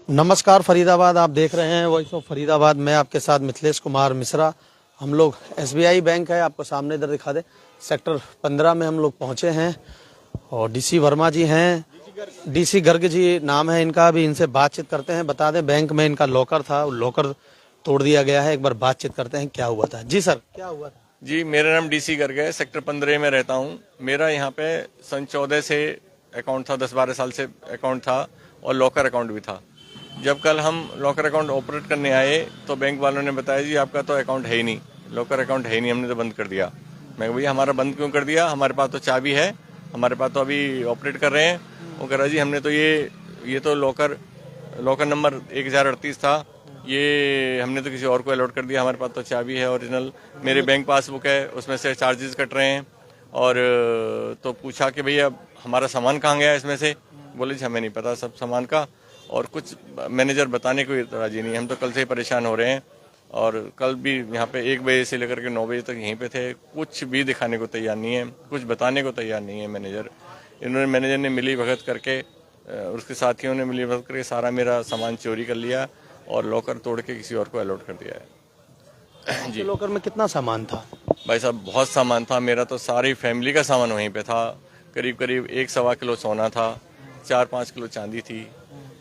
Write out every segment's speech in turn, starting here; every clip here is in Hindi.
नमस्कार फरीदाबाद, आप देख रहे हैं वॉइस ऑफ फरीदाबाद। मैं आपके साथ मिथिलेश कुमार मिश्रा। हम लोग एसबीआई बैंक है, आपको सामने इधर दिखा दे, सेक्टर 15 में हम लोग पहुंचे हैं और डीसी वर्मा जी हैं, डीसी गर्ग जी नाम है इनका। अभी इनसे बातचीत करते हैं। बता दें, बैंक में इनका लॉकर था, लॉकर तोड़ दिया गया है। एक बार बातचीत करते हैं, क्या हुआ था। जी सर, क्या हुआ था? जी, मेरा नाम डीसी गर्ग है, सेक्टर 15 में रहता हूँ। मेरा यहाँ पे सन 14 से अकाउंट था, 10-12 साल से अकाउंट था और लॉकर अकाउंट भी था। जब कल हम लॉकर अकाउंट ऑपरेट करने आए तो बैंक वालों ने बताया जी आपका तो अकाउंट है ही नहीं, लॉकर अकाउंट है ही नहीं, हमने तो बंद कर दिया। मैं भैया हमारा बंद क्यों कर दिया, हमारे पास तो चाबी है, हमारे पास तो अभी ऑपरेट कर रहे हैं। वो कह रहा जी हमने तो ये तो लॉकर नंबर 1038 था, ये हमने तो किसी और को अलॉट कर दिया, हमारे पास तो चाबी है ओरिजिनल, मेरे बैंक पासबुक है, उसमें से चार्जेस कट रहे हैं। और तो पूछा कि भैया हमारा सामान कहाँ गया इसमें से, बोले जी हमें नहीं पता सब सामान का, और कुछ मैनेजर बताने को राजी नहीं। हम तो कल से ही परेशान हो रहे हैं और कल भी यहाँ पे 1 बजे से लेकर के 9 बजे तक यहीं पे थे, कुछ भी दिखाने को तैयार नहीं है, कुछ बताने को तैयार नहीं है मैनेजर। मैनेजर ने मिली भगत करके, उसके साथियों ने मिली भगत करके सारा मेरा सामान चोरी कर लिया और लॉकर तोड़ के किसी और को अलॉट कर दिया है। जी, लॉकर में कितना सामान था? भाई साहब बहुत सामान था, मेरा तो सारी फैमिली का सामान वहीं पे था। करीब 1-1.25 किलो सोना था, 4-5 किलो चांदी थी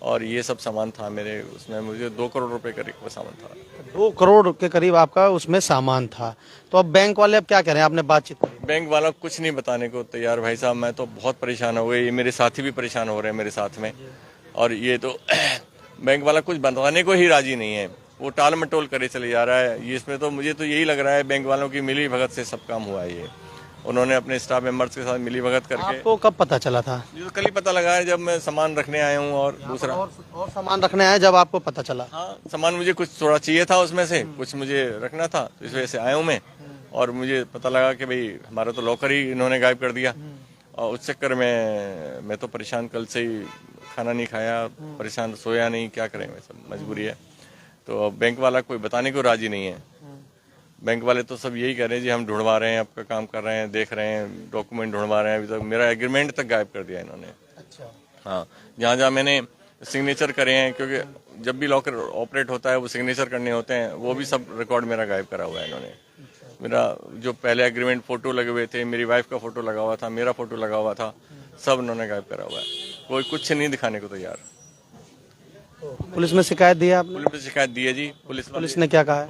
और ये सब सामान था मेरे उसमें। मुझे 2 करोड़ रुपए करीब का सामान था। 2 करोड़ के करीब आपका उसमें सामान था। तो अब बैंक वाले अब क्या करें? आपने बातचीत करी? बैंक वाला कुछ नहीं बताने को तैयार भाई साहब, मैं तो बहुत परेशान हो गई, ये मेरे साथी भी परेशान हो रहे हैं मेरे साथ में। और ये तो बैंक वाला कुछ बताने को ही राजी नहीं है, वो टाल मटोल करे चले जा रहा है। ये इसमें तो मुझे तो यही लग रहा है बैंक वालों की मिली भगत से सब काम हुआ है। ये उन्होंने अपने स्टाफ मेंबर्स के साथ मिली भगत करके। आपको कब पता चला था? मुझे तो कल ही पता लगा है जब मैं सामान रखने आया हूँ। और दूसरा और सामान रखने आए जब आपको पता चला? हाँ, सामान मुझे कुछ थोड़ा चाहिए था, उसमें से कुछ मुझे रखना था, तो इस वजह से आया हूँ मैं। और मुझे पता लगा कि भाई हमारा तो लॉकर ही इन्होंने गायब कर दिया और उस चक्कर में मैं तो परेशान, कल से ही खाना नहीं खाया, परेशान, सोया नहीं, क्या करें, मैं सब मजबूरी है। तो बैंक वाला कोई बताने को राजी नहीं है। बैंक वाले तो सब यही कह रहे हैं जी हम ढूंढवा रहे हैं, आपका काम कर रहे हैं, देख रहे हैं, डॉक्यूमेंट ढूंढवा रहे हैं। अभी तक मेरा एग्रीमेंट तक गायब कर दिया इन्होंने। अच्छा। हाँ, जहाँ जहाँ मैंने सिग्नेचर करे हैं, क्योंकि जब भी लॉकर ऑपरेट होता है वो सिग्नेचर करने होते हैं, वो भी सब रिकॉर्ड मेरा गायब करा हुआ है इन्होंने। मेरा जो पहले एग्रीमेंट फोटो लगे हुए थे, मेरी वाइफ का फोटो लगा हुआ था, मेरा फोटो लगा हुआ था, सब इन्होंने गायब करा हुआ है। कोई कुछ नहीं दिखाने को तैयार। पुलिस में शिकायत दी है आपने? पुलिस में शिकायत दी है जी। पुलिस ने क्या कहा?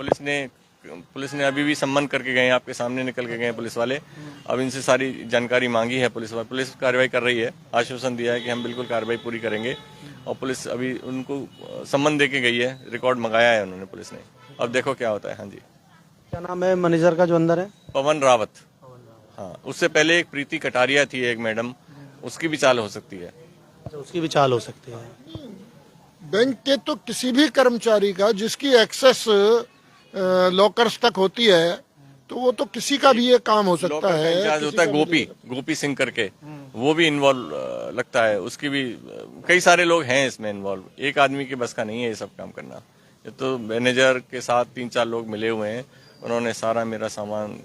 पुलिस ने अभी भी सम्मन करके गए, आपके सामने निकल के गए पुलिस वाले। अब इनसे सारी जानकारी मांगी है पुलिस वाले, पुलिस कार्रवाई कर रही है, आश्वासन दिया है कि हम बिल्कुल कार्रवाई पूरी करेंगे। और पुलिस अभी उनको सम्मन दे के गई है, रिकॉर्ड मंगाया है उन्होंने पुलिस ने। अब देखो क्या होता है। हाँ जी। क्या नाम है मैनेजर का जो अंदर है? पवन रावत। हाँ, उससे पहले एक प्रीति कटारिया थी, एक मैडम, उसकी भी चाल हो सकती है। अच्छा, उसकी भी चाल हो सकती है। बैंक के तो किसी भी कर्मचारी का जिसकी एक्सेस लॉकर्स तक होती है तो वो तो किसी का भी ये काम हो सकता है। इंचार्ज होता है गोपी सिंह करके, वो भी इन्वॉल्व लगता है, उसकी भी कई सारे लोग हैं इसमें इन्वॉल्व। एक आदमी की बस का नहीं है ये सब काम करना। ये तो मैनेजर के साथ 3-4 लोग मिले हुए हैं, उन्होंने सारा मेरा सामान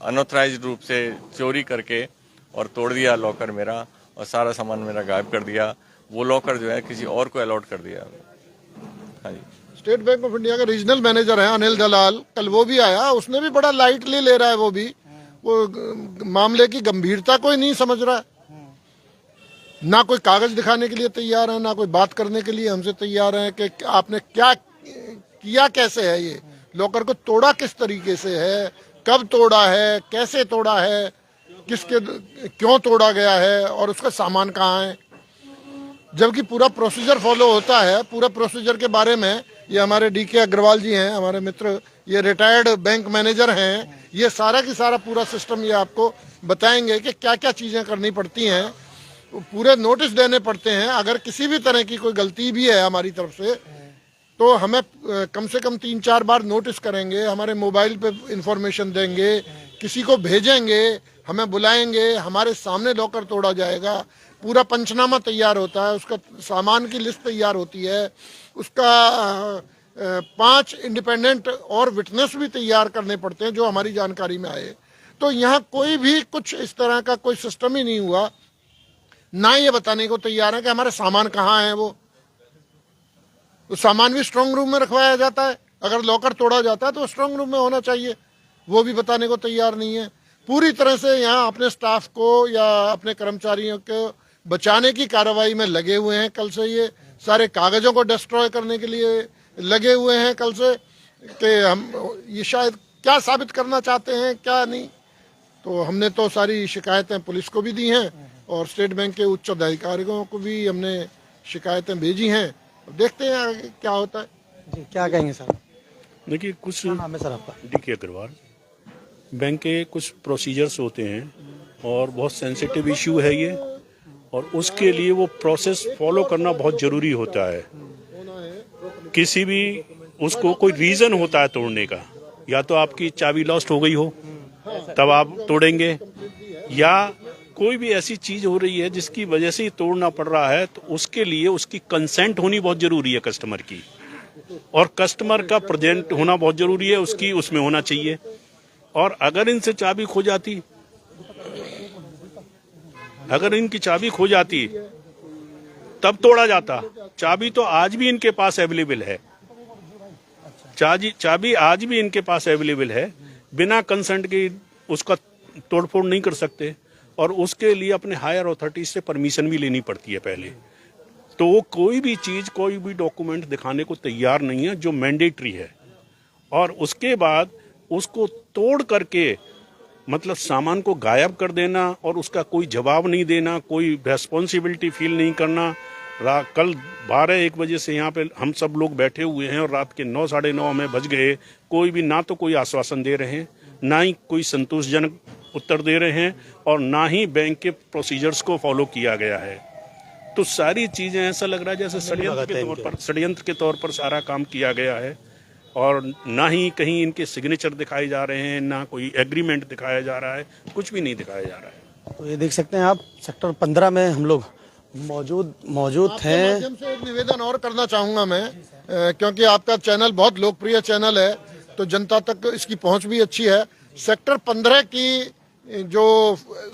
अनऑथराइज्ड रूप से चोरी करके और तोड़ दिया लॉकर मेरा, और सारा सामान मेरा गायब कर दिया। वो लॉकर जो है किसी और को अलॉट कर दिया। हाँ जी। स्टेट बैंक ऑफ इंडिया का रीजनल मैनेजर है अनिल दलाल, कल वो भी आया, उसने भी बड़ा लाइटली ले रहा है। वो मामले की गंभीरता कोई नहीं समझ रहा है। ना कोई कागज दिखाने के लिए तैयार है, ना कोई बात करने के लिए हमसे तैयार है कि आपने क्या किया, कैसे है, ये लॉकर को तोड़ा किस तरीके से है, कब तोड़ा है, कैसे तोड़ा है, किसके क्यों तोड़ा गया है और उसका सामान कहाँ है। जबकि पूरा प्रोसीजर फॉलो होता है। पूरा प्रोसीजर के बारे में ये हमारे डीके अग्रवाल जी हैं, हमारे मित्र, ये रिटायर्ड बैंक मैनेजर हैं, ये सारा की सारा पूरा सिस्टम ये आपको बताएंगे कि क्या क्या चीज़ें करनी पड़ती हैं। पूरे नोटिस देने पड़ते हैं। अगर किसी भी तरह की कोई गलती भी है हमारी तरफ से तो हमें कम से कम 3-4 बार नोटिस करेंगे, हमारे मोबाइल पे इंफॉर्मेशन देंगे, किसी को भेजेंगे, हमें बुलाएंगे, हमारे सामने लॉकर तोड़ा जाएगा, पूरा पंचनामा तैयार होता है, उसका सामान की लिस्ट तैयार होती है, उसका 5 इंडिपेंडेंट और विटनेस भी तैयार करने पड़ते हैं जो हमारी जानकारी में आए। तो यहाँ कोई भी कुछ इस तरह का कोई सिस्टम ही नहीं हुआ। ना ये बताने को तैयार है कि हमारे सामान कहाँ है। वो तो सामान भी स्ट्रांग रूम में रखवाया जाता है, अगर लॉकर तोड़ा जाता है तो स्ट्रांग रूम में होना चाहिए, वो भी बताने को तैयार नहीं है। पूरी तरह से यहाँ अपने स्टाफ को या अपने कर्मचारियों को बचाने की कार्रवाई में लगे हुए हैं। कल से ये सारे कागजों को डिस्ट्रॉय करने के लिए लगे हुए हैं कल से, कि हम ये शायद क्या साबित करना चाहते हैं क्या नहीं। तो हमने तो सारी शिकायतें पुलिस को भी दी हैं और स्टेट बैंक के उच्च अधिकारियों को भी हमने शिकायतें भेजी हैं। अब देखते हैं आगे क्या होता है। जी, क्या कहेंगे सर? देखिए, कुछ क्या नाम है सर आपका? डी.के. अग्रवाल। बैंक के कुछ प्रोसीजर्स होते हैं और बहुत सेंसिटिव इशू है ये, और उसके लिए वो प्रोसेस फॉलो करना बहुत जरूरी होता है। किसी भी उसको कोई रीजन होता है तोड़ने का, या तो आपकी चाबी लॉस्ट हो गई हो तब आप तोड़ेंगे, या कोई भी ऐसी चीज हो रही है जिसकी वजह से ही तोड़ना पड़ रहा है, तो उसके लिए उसकी कंसेंट होनी बहुत जरूरी है कस्टमर की, और कस्टमर का प्रेजेंट होना बहुत जरूरी है, उसकी उसमें होना चाहिए। और अगर इनसे चाबी खो जाती, अगर इनकी चाबी खो जाती तब तोड़ा जाता। चाबी तो आज भी इनके पास अवेलेबल है, चाबी आज भी इनके पास अवेलेबल है, बिना कंसेंट के उसका तोड़फोड़ नहीं कर सकते, और उसके लिए अपने हायर अथॉरिटी से परमिशन भी लेनी पड़ती है पहले। तो वो कोई भी चीज, कोई भी डॉक्यूमेंट दिखाने को तैयार नहीं है जो मैंडेटरी है, और उसके बाद उसको तोड़ करके मतलब सामान को गायब कर देना और उसका कोई जवाब नहीं देना, कोई रेस्पॉन्सिबिलिटी फील नहीं करना। कल 12-1 बजे से यहाँ पे हम सब लोग बैठे हुए हैं और रात के 9 साढ़े 9 हमें बज गए, कोई भी ना तो कोई आश्वासन दे रहे हैं, ना ही कोई संतोषजनक उत्तर दे रहे हैं, और ना ही बैंक के प्रोसीजर्स को फॉलो किया गया है। तो सारी चीजें ऐसा लग रहा है जैसे षड्यंत्र के तौर पर सारा काम किया गया है, और ना ही कहीं इनके सिग्नेचर दिखाए जा रहे हैं, ना कोई एग्रीमेंट दिखाया जा रहा है, कुछ भी नहीं दिखाया जा रहा है। तो ये देख सकते हैं आप, सेक्टर 15 में हम लोग मौजूद हैं। माध्यम से एक निवेदन और करना चाहूंगा मैं, क्योंकि आपका चैनल बहुत लोकप्रिय चैनल है, तो जनता तक इसकी पहुंच भी अच्छी है। सेक्टर 15 की जो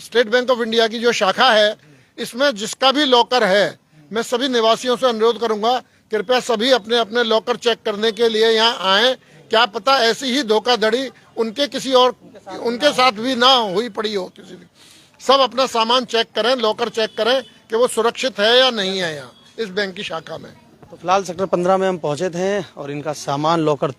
स्टेट बैंक ऑफ इंडिया की जो शाखा है, इसमें जिसका भी लॉकर है, मैं सभी निवासियों से अनुरोध करूंगा, कृपया सभी अपने अपने लॉकर चेक करने के लिए यहाँ आए। क्या पता ऐसी ही धोखाधड़ी उनके किसी और उनके साथ भी ना हुई पड़ी हो किसी भी। सब अपना सामान चेक करें, लॉकर चेक करें कि वो सुरक्षित है या नहीं है यहाँ इस बैंक की शाखा में। तो फिलहाल सेक्टर 15 में हम पहुंचे थे और इनका सामान लॉकर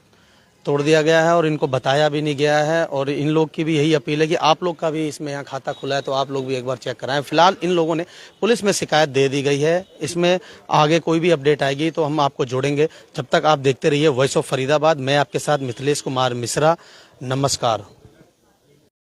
तोड़ दिया गया है और इनको बताया भी नहीं गया है, और इन लोग की भी यही अपील है कि आप लोग का भी इसमें यहाँ खाता खुला है तो आप लोग भी एक बार चेक कराएं। फिलहाल इन लोगों ने पुलिस में शिकायत दे दी गई है, इसमें आगे कोई भी अपडेट आएगी तो हम आपको जोड़ेंगे। जब तक आप देखते रहिए वॉइस ऑफ फरीदाबाद। मैं आपके साथ मिथिलेश कुमार मिश्रा। नमस्कार।